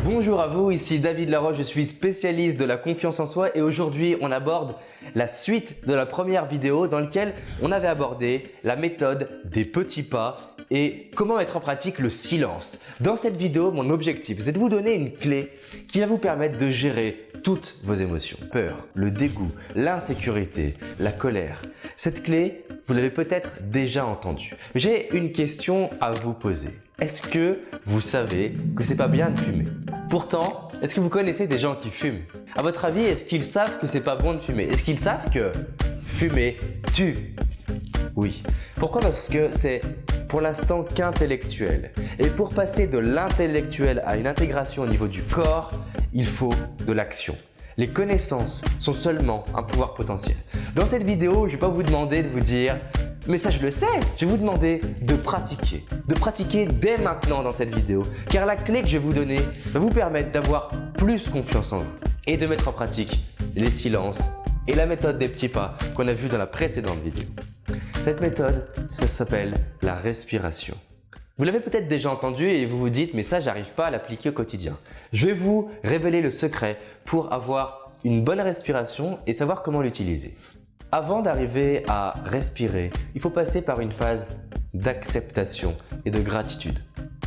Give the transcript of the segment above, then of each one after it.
Bonjour à vous, ici David Laroche, je suis spécialiste de la confiance en soi et aujourd'hui on aborde la suite de la première vidéo dans laquelle on avait abordé la méthode des petits pas et comment mettre en pratique le silence. Dans cette vidéo, mon objectif c'est de vous donner une clé qui va vous permettre de gérer toutes vos émotions. Peur, le dégoût, l'insécurité, la colère. Cette clé, vous l'avez peut-être déjà entendue. J'ai une question à vous poser. Est-ce que vous savez que c'est pas bien de fumer? Pourtant, est-ce que vous connaissez des gens qui fument? À votre avis, est-ce qu'ils savent que c'est pas bon de fumer? Est-ce qu'ils savent que fumer tue? Oui. Pourquoi? Parce que c'est pour l'instant qu'intellectuel. Et pour passer de l'intellectuel à une intégration au niveau du corps, il faut de l'action. Les connaissances sont seulement un pouvoir potentiel. Dans cette vidéo, je ne vais pas vous demander de vous dire « mais ça je le sais », je vais vous demander de pratiquer dès maintenant dans cette vidéo car la clé que je vais vous donner va vous permettre d'avoir plus confiance en vous et de mettre en pratique les silences et la méthode des petits pas qu'on a vu dans la précédente vidéo. Cette méthode, ça s'appelle la respiration. Vous l'avez peut-être déjà entendu et vous vous dites « mais ça, j'arrive pas à l'appliquer au quotidien ». Je vais vous révéler le secret pour avoir une bonne respiration et savoir comment l'utiliser. Avant d'arriver à respirer, il faut passer par une phase d'acceptation et de gratitude.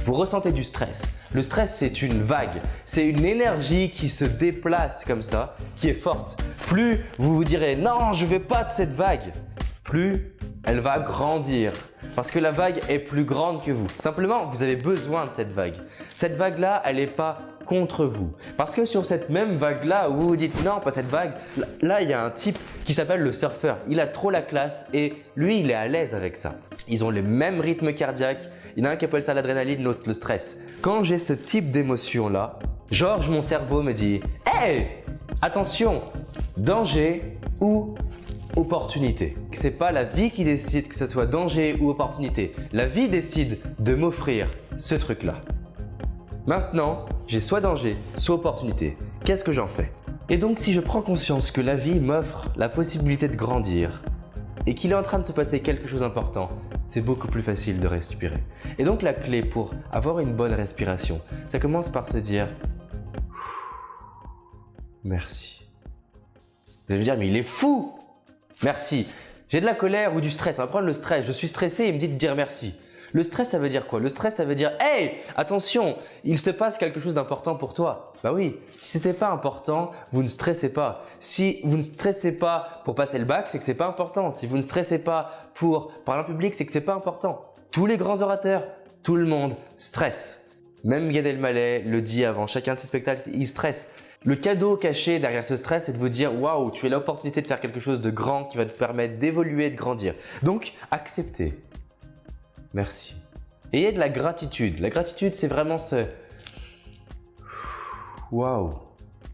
Vous ressentez du stress. Le stress, c'est une vague. C'est une énergie qui se déplace comme ça, qui est forte. Plus vous vous direz « non, je ne veux pas de cette vague », plus elle va grandir parce que la vague est plus grande que vous. Simplement, vous avez besoin de cette vague. Cette vague-là, elle n'est pas contre vous. Parce que sur cette même vague-là où vous vous dites non, pas cette vague, là, il y a un type qui s'appelle le surfeur. Il a trop la classe et lui, il est à l'aise avec ça. Ils ont les mêmes rythmes cardiaques. Il y en a un qui appelle ça l'adrénaline, l'autre le stress. Quand j'ai ce type d'émotion-là, Georges, mon cerveau me dit « hey, attention, danger ou opportunité ». Ce n'est pas la vie qui décide que ce soit danger ou opportunité. La vie décide de m'offrir ce truc-là. Maintenant, j'ai soit danger, soit opportunité. Qu'est-ce que j'en fais? Et donc, si je prends conscience que la vie m'offre la possibilité de grandir et qu'il est en train de se passer quelque chose d'important, c'est beaucoup plus facile de respirer. Et donc, la clé pour avoir une bonne respiration, ça commence par se dire « merci ». Vous allez me dire « mais il est fou !» Merci. J'ai de la colère ou du stress. On va prendre le stress. Je suis stressé et il me dit de dire merci. Le stress, ça veut dire quoi? Le stress, ça veut dire « hey, attention, il se passe quelque chose d'important pour toi ». Bah oui, si ce n'était pas important, vous ne stressez pas. Si vous ne stressez pas pour passer le bac, c'est que ce n'est pas important. Si vous ne stressez pas pour parler en public, c'est que ce n'est pas important. Tous les grands orateurs, tout le monde stresse. Même Gad Elmaleh le dit avant chacun de ses spectacles, il stresse. Le cadeau caché derrière ce stress, c'est de vous dire « waouh, tu as l'opportunité de faire quelque chose de grand qui va te permettre d'évoluer, de grandir ». Donc, acceptez. Merci. Ayez de la gratitude. La gratitude, c'est vraiment ce « waouh,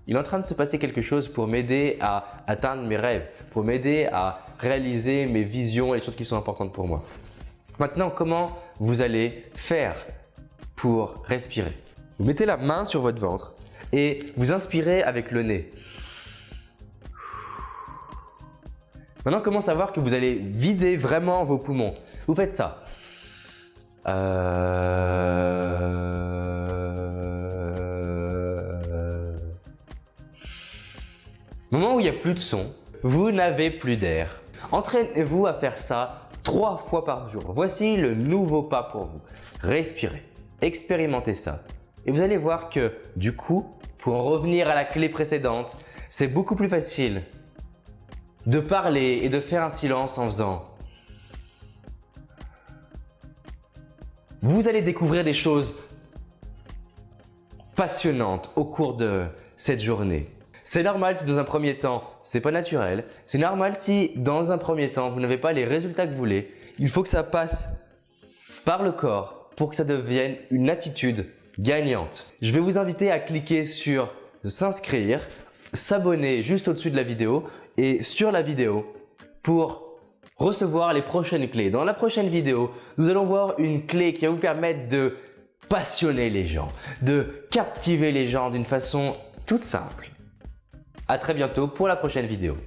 il est en train de se passer quelque chose pour m'aider à atteindre mes rêves, pour m'aider à réaliser mes visions et les choses qui sont importantes pour moi ». Maintenant, comment vous allez faire pour respirer? Vous mettez la main sur votre ventre et vous inspirez avec le nez. Maintenant, comment savoir que vous allez vider vraiment vos poumons? Vous faites ça. Au moment où il n'y a plus de son, vous n'avez plus d'air. Entraînez-vous à faire ça 3 fois par jour. Voici le nouveau pas pour vous. Respirez, expérimentez ça. Et vous allez voir que du coup, pour en revenir à la clé précédente, c'est beaucoup plus facile de parler et de faire un silence en faisant. Vous allez découvrir des choses passionnantes au cours de cette journée. C'est normal si dans un premier temps, ce n'est pas naturel. C'est normal si dans un premier temps, vous n'avez pas les résultats que vous voulez. Il faut que ça passe par le corps pour que ça devienne une attitude gagnante. Je vais vous inviter à cliquer sur s'inscrire, s'abonner juste au-dessus de la vidéo et sur la vidéo pour recevoir les prochaines clés. Dans la prochaine vidéo, nous allons voir une clé qui va vous permettre de passionner les gens, de captiver les gens d'une façon toute simple. À très bientôt pour la prochaine vidéo.